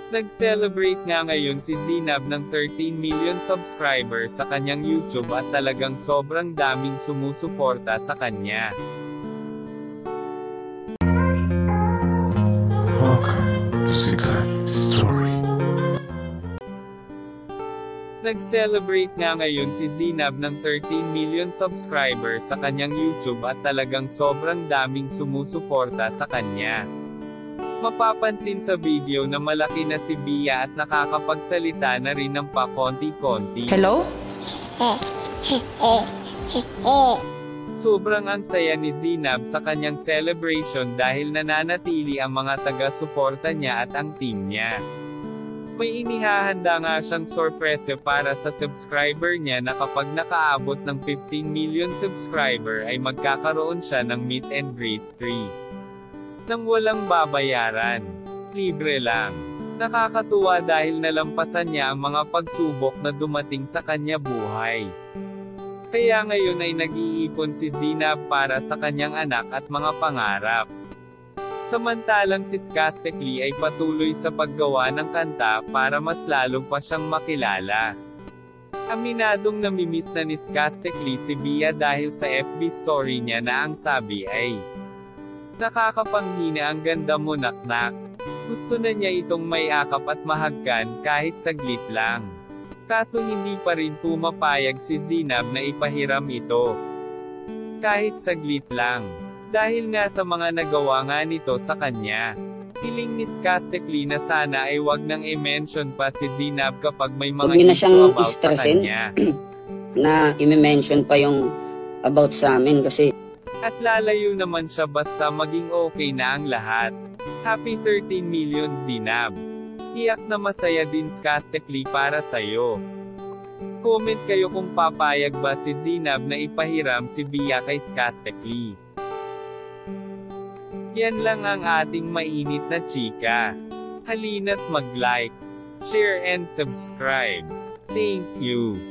Nag-celebrate nga ngayon si Zinab ng 13 million subscribers sa kanyang YouTube at talagang sobrang daming sumusuporta sa kanya. Welcome to Sikat Story. Nag-celebrate nga ngayon si Zinab ng 13 million subscribers sa kanyang YouTube at talagang sobrang daming sumusuporta sa kanya. Mapapansin sa video na malaki na si Bia at nakakapagsalita na rin ng pakonti-konti. Hello? Sobrang ang saya ni Zinab sa kanyang celebration dahil nananatili ang mga taga-suporta niya at ang team niya. May inihahanda nga siyang sorpresa para sa subscriber niya na kapag nakaabot ng 15 million subscriber ay magkakaroon siya ng meet and greet free. Nang walang babayaran. Libre lang. Nakakatuwa dahil nalampasan niya ang mga pagsubok na dumating sa kanya buhay. Kaya ngayon ay nag-iipon si Zinab para sa kanyang anak at mga pangarap. Samantalang si Skastekli ay patuloy sa paggawa ng kanta para mas lalo pa siyang makilala. Aminadong namimiss na ni Skastekli si Bia dahil sa FB story niya na ang sabi ay, "Nakakapanghina ang ganda mo naknak." Gusto na niya itong mayakap at mahagkan kahit saglit lang. Kaso hindi pa rin pumapayag si Zinab na ipahiram ito. Kahit saglit lang. Dahil nga sa mga nagawa nga nito sa kanya. Hiling ni Skastekli na sana ay wag nang i-mention pa si Zinab kapag may mga Huwag na siyang about sa stressin kanya. na i-mention pa yung about sa amin kasi At lalayo naman siya basta maging okay na ang lahat. Happy 13 million Zinab. Iyak na masaya din Skastekli para sa'yo. Comment kayo kung papayag ba si Zinab na ipahiram si Bia kay Skastekli. Yan lang ang ating mainit na chika. Halina't mag-like, share and subscribe. Thank you.